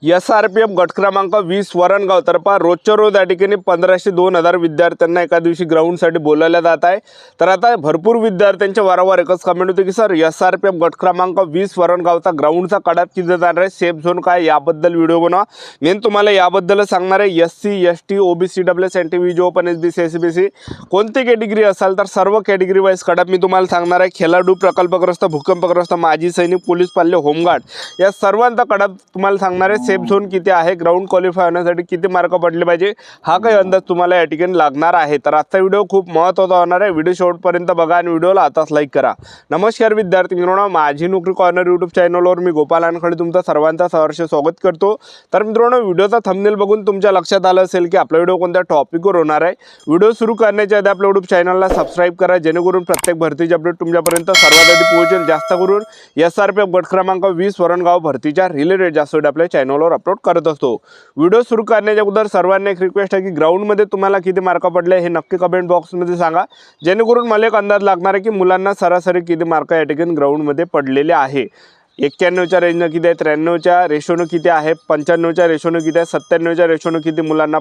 SRPF गट क्रमांक 20 वरणगाव तर्फे रोजच्या रोज या ठिकाणी 1500 ते 2000 विद्यार्थ्यांना एका दिवशी ग्राउंडसाठी बोलावलं जात आहे। तर आता भरपूर विद्यार्थ्यांच्या वारंवार एकच कमेंट होते की सर SRPF गट क्रमांक 20 वरणगावचा ग्राउंडचा कडाप किती जाणार आहे, सेफ झोन काय, याबद्दल व्हिडिओ बनवा। मी तुम्हाला याबद्दल सांगणार आहे। SC ST OBC SC VJ open SBC SBC कोणती कॅटेगरी असाल तर सर्व कॅटेगरी वाईज कडाप मी तुम्हाला सांगणार आहे। खेळाडू, प्रकल्पग्रस्त, भूकंपग्रस्त, माजी सैनिक, पोलीस पाल्य, होमगार्ड या सर्वांचा कडाप तुम्हाला सांगणार आहे। सेफ झोन किती आहे, ग्राउंड क्वालिफाय होण्यासाठी किती मार्क पडले पाहिजे, हा काही अंदाज तुम्हाला या ठिकाणी लागणार आहे। तर आजचा व्हिडिओ खूप महत्त्वाचा होणार आहे। व्हिडिओ शेवटपर्यंत बघा आणि व्हिडिओला आताच लाईक करा। नमस्कार विद्यार्थी मित्रांनो, माझी नोकरी कॉर्नर यूट्यूब चॅनलवर मी गोपाल अनखडे तुमचं सर्वांचं सहर्ष स्वागत करतो। तर मित्रांनो, व्हिडिओचा थंबनेल बघून तुमच्या लक्षात आलं असेल की आपला व्हिडिओ कोणत्या टॉपिकवर होणार आहे। व्हिडिओ सुरू करण्याच्या आधी आपल्या यूट्यूब चॅनलला सबस्क्राइब करा, जेणेकरून प्रत्येक भरतीचे अपडेट तुमच्यापर्यंत सर्वात आधी पोहोचेल। जास्त करून SRPF गट क्रमांक 20 वरणगाव भरतीच्या रिलेटेड जास्त व्हिडिओ आपल्या चॅनलवर अपलोड करत असतो। व्हिडिओ सुरू करण्याच्या अगोदर सर्वांना एक रिक्वेस्ट आहे की ग्राउंडमध्ये तुम्हाला किती मार्क पडले हे नक्की कमेंट बॉक्समध्ये सांगा, जेणेकरून मला एक अंदाज लागणार आहे की मुलांना सरासरी किती मार्क या ठिकाणी ग्राउंडमध्ये पडलेले आहे। 91च्या रेंजनं किती आहे, 93च्या रेशोनं किती आहे, 95च्या रेशोनं किती आहे, 97च्या रेशोनं किती मुलांना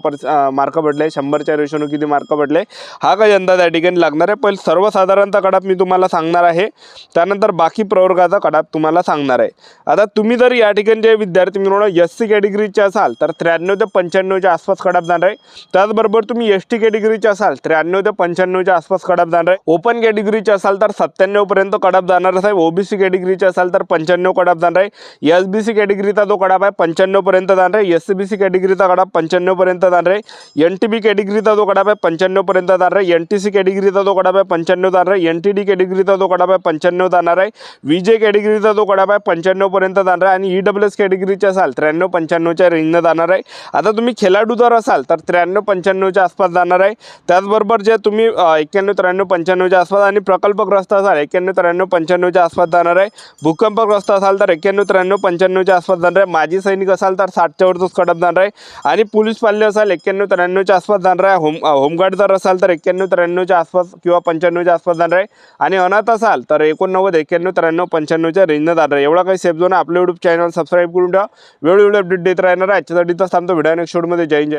मार्क पडले, 100च्या रेशोनं किती मार्क पडले, हा काही अंदाज या ठिकाणी लागणार आहे। पण सर्वसाधारणतः कडाप मी तुम्हाला सांगणार आहे, त्यानंतर बाकी प्रवर्गाचा कडाप तुम्हाला सांगणार आहे। आता तुम्ही जर या ठिकाणी जे विद्यार्थी मिळवणं SC कॅटेगरीचे असाल तर 93 ते 95च्या आसपास कडाप जाणार आहे। त्याचबरोबर तुम्ही ST कॅटेगरीचे असाल 93 ते 95च्या आसपास कडाप जाणार आहे। ओपन कॅटेगरीचे असाल तर 97 पर्यंत कडाप जाणार आहे। OBC कॅटेगरीचे असाल तर 95 कडाप जाणार आहे। SBC कॅटेगरीचा जो कडाप आहे 95 पर्यंत जाणार आहे। SCBC कॅटेगरीचा कडाप 95 पर्यंत जाणार आहे। NTB कॅटेगरीचा जो कडाप आहे 95 पर्यंत जाणार आहे। NTC कॅटेगरीचा जो कडाप आहे 95 जाणार आहे। NTD कॅटेगरीचा जो कडाप आहे 95 जाणार आहे। VJ कॅटेगरीचा जो कडाप आहे 95 पर्यंत जाणार आहे। आणि EWS कॅटेगरीचे असाल 93-95च्या रेंजनं जाणार आहे। आता तुम्ही खेळाडू जर असाल तर 93-95च्या आसपास जाणार आहे। त्याचबरोबर जे तुम्ही 91-93-95च्या आसपास आणि प्रकल्पग्रस्त असाल 91-93-95च्या आसपास जाणार आहे। भूकंपग्रस्त असाल तर 91-93-95च्या आसपास जाणार आहे। माजी सैनिक असाल तर 60च्या वरच कडाप जाणार आहे। आणि पोलीस पाल्य असाल 91-93च्या आसपास जाणार आहे। होमगार्ड जर असाल तर 91-93च्या आसपास किंवा 95च्या आसपास जाणार आहे। आणि अनाथ असाल तर 89-91-93-95च्या रेंजनं जाणार आहे। एवढा काही सेफ झोन आपल्या यूट्यूब चॅनल सबस्क्राईब करून ठेवा, वेळोवेळी अपडेट देत राहणार आहे। आजच्यासाठी तर थांबतो, व्हिडिओ नेक्स्ट शोमध्ये जय हिंद।